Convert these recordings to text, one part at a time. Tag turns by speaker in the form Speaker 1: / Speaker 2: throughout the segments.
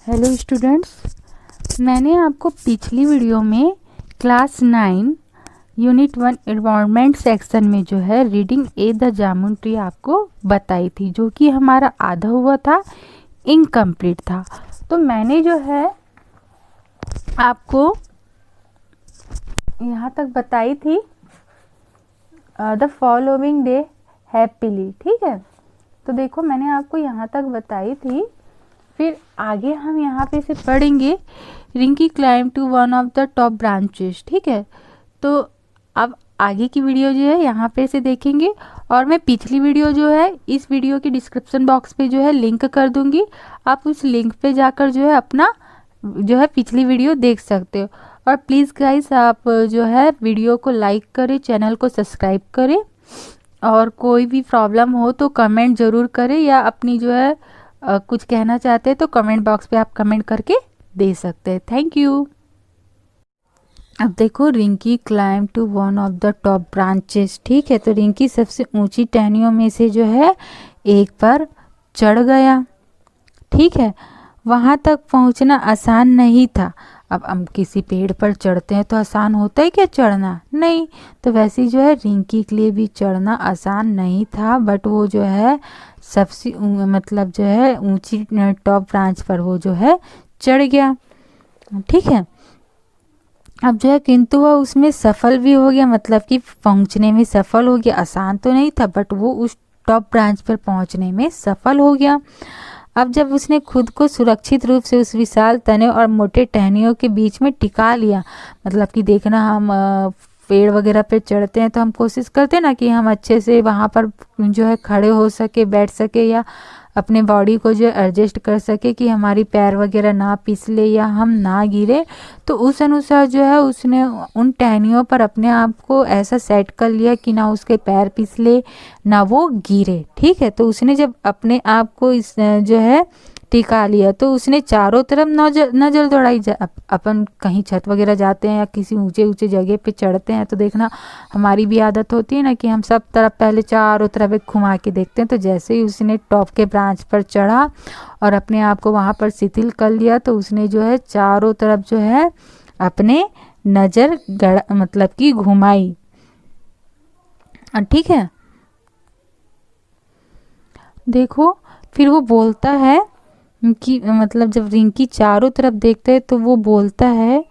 Speaker 1: Hello students, मैंने आपको पिछली वीडियो में क्लास 9 यूनिट 1 एनवायरनमेंट सेक्शन में जो है reading A the jamun tree आपको बताई थी, जो कि हमारा आधा हुआ था, इनकम्प्लीट था। तो मैंने जो है आपको यहाँ तक बताई थी द फॉलोइंग डे हैप्पीली। ठीक है, तो देखो मैंने आपको यहाँ तक बताई थी। फिर आगे हम यहाँ पे से पढ़ेंगे Rinki climb to one of the top branches. ठीक है, तो अब आगे की वीडियो जो है यहाँ पे से देखेंगे, और मैं पिछली वीडियो जो है इस वीडियो के डिस्क्रिप्शन बॉक्स पे जो है लिंक कर दूंगी। आप उस लिंक पे जाकर जो है अपना जो है पिछली वीडियो देख सकते हो। और प्लीज़ गाइस आप जो है वीडियो को लाइक करें, चैनल को सब्सक्राइब करें, और कोई भी प्रॉब्लम हो तो कमेंट ज़रूर करें, या अपनी जो है कुछ कहना चाहते हैं तो कमेंट बॉक्स पे आप कमेंट करके दे सकते हैं। Thank you. अब देखो, Rinki climb to one of the top branches. ठीक है, तो रिंकी सबसे ऊंची टहनियों में से जो है एक पर चढ़ गया। ठीक है, वहाँ तक पहुँचना आसान नहीं था। अब हम किसी पेड़ पर चढ़ते हैं तो आसान होता है क्या चढ़ना? नहीं। तो वैसे जो है रिंकी के लिए भी चढ़ना आसान नहीं था, बट वो जो है सबसे मतलब जो है ऊंची टॉप ब्रांच पर वो जो है चढ़ गया। ठीक है, अब जो है किंतु वह उसमें सफल भी हो गया, मतलब कि पहुंचने में सफल हो गया। आसान तो नहीं था, बट वो उस टॉप ब्रांच पर पहुंचने में सफल हो गया। अब जब उसने खुद को सुरक्षित रूप से उस विशाल तने और मोटे टहनियों के बीच में टिका लिया, मतलब कि देखना हम पेड़ वगैरह पे चढ़ते हैं तो हम कोशिश करते हैं ना कि हम अच्छे से वहाँ पर जो है खड़े हो सके, बैठ सके, या अपने बॉडी को जो एडजस्ट कर सके कि हमारी पैर वगैरह ना फिसले या हम ना गिरे। तो उस अनुसार जो है उसने उन टहनियों पर अपने आप को ऐसा सेट कर लिया कि ना उसके पैर फिसले ना वो गिरे। ठीक है, तो उसने जब अपने आप को इस जो है टिका लिया तो उसने चारों तरफ नजर दौड़ाई। अपन कहीं छत वगैरह जाते हैं या किसी ऊंचे ऊंचे जगह पे चढ़ते हैं तो देखना हमारी भी आदत होती है ना कि हम सब तरफ पहले चारों तरफ एक घुमा के देखते हैं। तो जैसे ही उसने टॉप के ब्रांच पर चढ़ा और अपने आप को वहाँ पर शिथिल कर लिया, तो उसने जो है चारों तरफ जो है अपने नज़र मतलब कि घुमाई। ठीक है, देखो फिर वो बोलता है कि मतलब जब रिंकी चारों तरफ देखता है तो वो बोलता है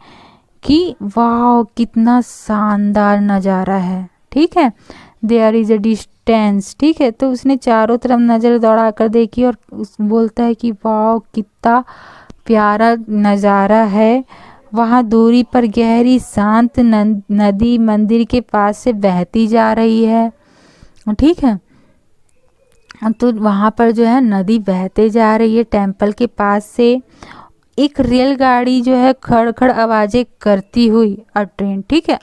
Speaker 1: कि वाह कितना शानदार नज़ारा है। ठीक है, देयर इज़ अ डिस्टेंस। ठीक है, तो उसने चारों तरफ नज़र दौड़ा कर देखी और बोलता है कि वाह कितना प्यारा नज़ारा है। वहाँ दूरी पर गहरी शांत नदी मंदिर के पास से बहती जा रही है। ठीक है, तो वहाँ पर जो है नदी बहते जा रही है टेम्पल के पास से। एक रेलगाड़ी जो है खड़ खड़ आवाज़ें करती हुई, और ट्रेन, ठीक है,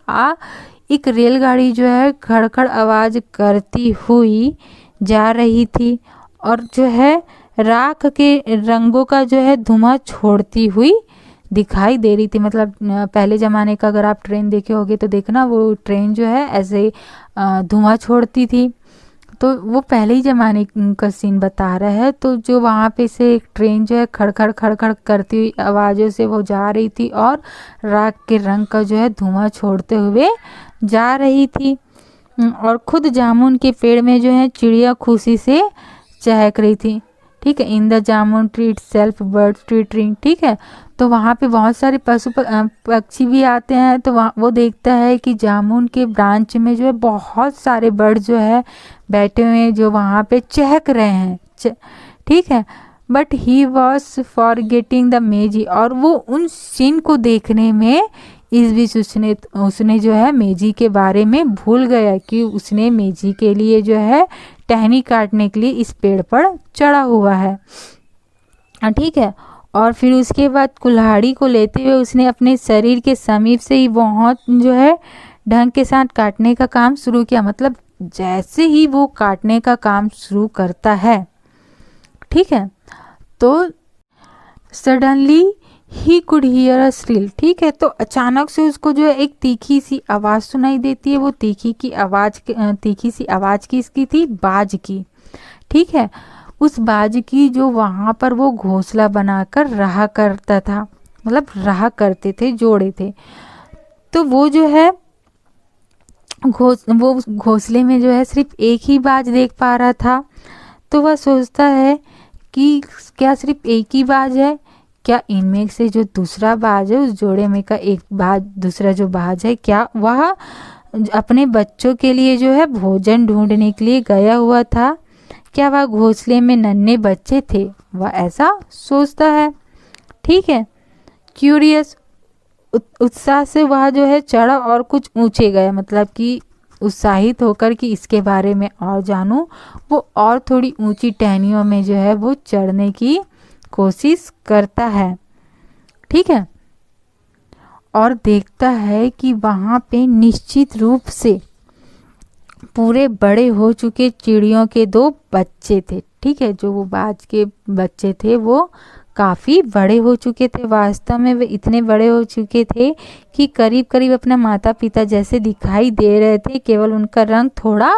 Speaker 1: एक रेलगाड़ी जो है खड़ खड़ आवाज़ करती हुई जा रही थी, और जो है राख के रंगों का जो है धुआं छोड़ती हुई दिखाई दे रही थी। मतलब पहले ज़माने का अगर आप ट्रेन देखे होगे तो देखना वो ट्रेन जो है ऐसे धुआं छोड़ती थी। तो वो पहले ही ज़माने का सीन बता रहा है। तो जो वहाँ पे से एक ट्रेन जो है खड़खड़ खड़खड़ करती हुई आवाज़ों से वो जा रही थी, और राख के रंग का जो है धुआं छोड़ते हुए जा रही थी। और खुद जामुन के पेड़ में जो है चिड़िया खुशी से चहक रही थी। ठीक है, in the jamun tree self bird twittering. ठीक है, तो वहाँ पे बहुत सारे पशु पक्षी भी आते हैं। तो वहाँ वो देखता है कि जामुन के ब्रांच में जो है बहुत सारे बर्ड जो है बैठे हुए हैं, जो वहाँ पे चहक रहे हैं। ठीक है, but he was forgetting the mazy, और वो उन सीन को देखने में इस बीच उसने जो है मेजी के बारे में भूल गया कि उसने मेजी के लिए जो है टहनी काटने के लिए इस पेड़ पर चढ़ा हुआ है। ठीक है, और फिर उसके बाद कुल्हाड़ी को लेते हुए उसने अपने शरीर के समीप से ही बहुत जो है ढंग के साथ काटने का काम शुरू किया। मतलब जैसे ही वो काटने का काम शुरू करता है, ठीक है, तो suddenly he could hear a shrill. ठीक है, तो अचानक से उसको जो है एक तीखी सी आवाज़ सुनाई देती है। वो तीखी सी आवाज़ किसकी थी? बाज की। ठीक है, उस बाज की जो वहाँ पर वो घोंसला बनाकर रहा करता था, मतलब रहा करते थे, जोड़े थे। तो वो जो है वो घोंसले में जो है सिर्फ एक ही बाज देख पा रहा था। तो वह सोचता है कि क्या सिर्फ एक ही बाज है, क्या इनमें से जो दूसरा बाज है, उस जोड़े में का एक बाज, दूसरा जो बाज है, क्या वह अपने बच्चों के लिए जो है भोजन ढूंढने के लिए गया हुआ था? क्या वह घोंसले में नन्हे बच्चे थे? वह ऐसा सोचता है। ठीक है, क्यूरियस, उत्साह से वह जो है चढ़ा और कुछ ऊंचे गया, मतलब कि उत्साहित होकर कि इसके बारे में और जानूं, वो और थोड़ी ऊंची टहनियों में जो है वो चढ़ने की कोशिश करता है। ठीक है, और देखता है कि वहाँ पे निश्चित रूप से पूरे बड़े हो चुके चिड़ियों के 2 बच्चे थे। ठीक है, जो वो बाज के बच्चे थे वो काफ़ी बड़े हो चुके थे। वास्तव में वे इतने बड़े हो चुके थे कि करीब करीब अपना माता पिता जैसे दिखाई दे रहे थे, केवल उनका रंग थोड़ा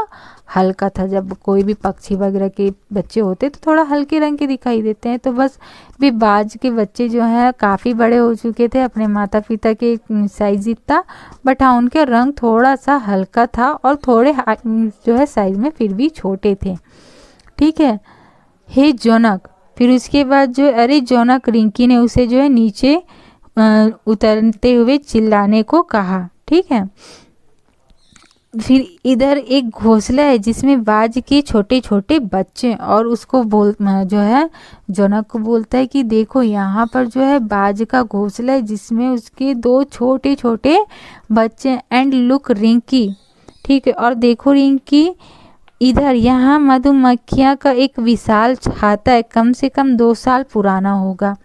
Speaker 1: हल्का था। जब कोई भी पक्षी वगैरह के बच्चे होते तो थोड़ा हल्के रंग के दिखाई देते हैं, तो बस वे बाज के बच्चे जो हैं काफ़ी बड़े हो चुके थे, अपने माता पिता के साइज जितना, बट हाँ उनके रंग थोड़ा सा हल्का था और थोड़े जो है साइज में फिर भी छोटे थे। ठीक है, हे जोनक, फिर उसके बाद जो अरे जोनक, रिंकी ने उसे जो है नीचे उतरते हुए चिल्लाने को कहा। ठीक है, फिर इधर एक घोंसला है जिसमें बाज के छोटे छोटे बच्चे, और उसको जो है जोनक को बोलता है कि देखो यहाँ पर जो है बाज का घोंसला है जिसमें उसके 2 छोटे छोटे बच्चे, एंड लुक रिंकी। ठीक है, और देखो रिंकी, इधर यहाँ मधुमक्खियाँ का एक विशाल छाता है, कम से कम 2 साल पुराना होगा।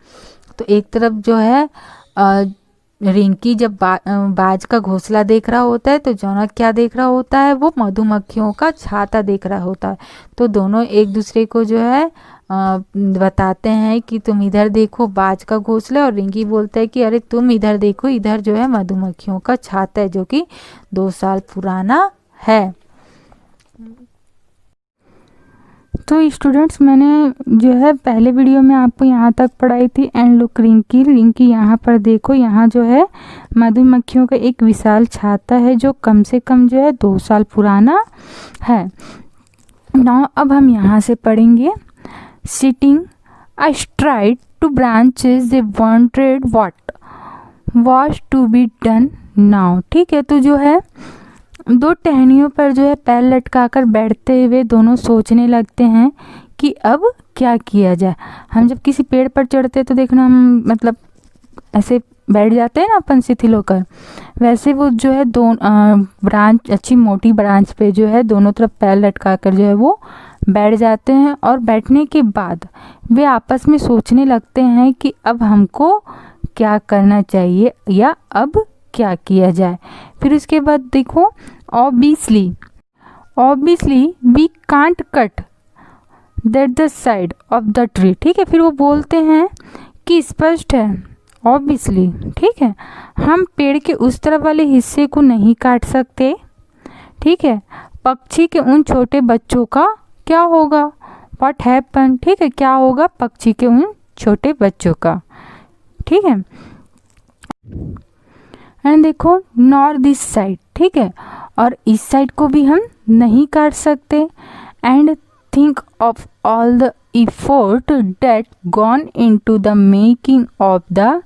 Speaker 1: तो एक तरफ जो है रिंकी जब बाज का घोंसला देख रहा होता है, तो जोनक क्या देख रहा होता है, वो मधुमक्खियों का छाता देख रहा होता है। तो दोनों एक दूसरे को जो है बताते हैं कि तुम इधर देखो बाज का घोंसला, और रिंकी बोलता है कि अरे तुम इधर देखो, इधर जो है मधुमक्खियों का छाता है जो कि 2 साल पुराना है। तो स्टूडेंट्स, मैंने जो है पहले वीडियो में आपको यहाँ तक पढ़ाई थी, एंड लुक रिंकी, रिंकी यहाँ पर देखो, यहाँ जो है मधुमक्खियों का एक विशाल छाता है जो कम से कम जो है 2 साल पुराना है। नाउ अब हम यहाँ से पढ़ेंगे, sitting astride two branches they wanted what was to be done now. ठीक है, तो जो है 2 टहनियों पर जो है पैर लटकाकर बैठते हुए दोनों सोचने लगते हैं कि अब क्या किया जाए। हम जब किसी पेड़ पर चढ़ते हैं तो देखना हम मतलब ऐसे बैठ जाते हैं ना अपन शिथिल होकर, वैसे वो जो है 2 ब्रांच, अच्छी मोटी ब्रांच पे जो है दोनों तरफ पैर लटकाकर जो है वो बैठ जाते हैं, और बैठने के बाद वे आपस में सोचने लगते हैं कि अब हमको क्या करना चाहिए या अब क्या किया जाए। फिर उसके बाद देखो, obviously we can't cut that the side of the tree. ठीक है, फिर वो बोलते हैं कि स्पष्ट है, ऑब्वियसली, ठीक है, हम पेड़ के उस तरफ वाले हिस्से को नहीं काट सकते। ठीक है, पक्षी के उन छोटे बच्चों का क्या होगा, व्हाट हैपन। ठीक है, क्या होगा पक्षी के उन छोटे बच्चों का। ठीक है, एंड देखो, नॉर दिस साइड। ठीक है, और इस साइड को भी हम नहीं काट सकते। And think of all the effort that gone into the making of the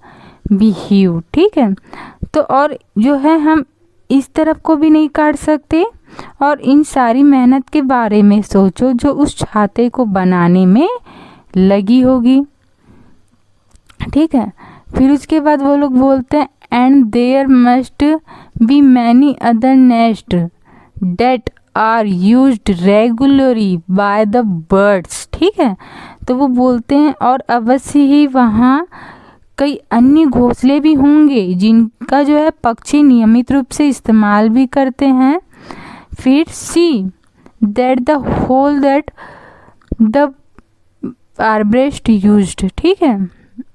Speaker 1: beehive. ठीक है, तो और जो है हम इस तरफ को भी नहीं काट सकते, और इन सारी मेहनत के बारे में सोचो जो उस छाते को बनाने में लगी होगी। ठीक है, फिर उसके बाद वो लोग बोलते हैं, and there must be many other nest that are used regularly by the birds. ठीक है, तो वो बोलते हैं और अवश्य ही वहाँ कई अन्य घोंसले भी होंगे जिनका जो है पक्षी नियमित रूप से इस्तेमाल भी करते हैं। फिर see that the whole that the arborist used. ठीक है,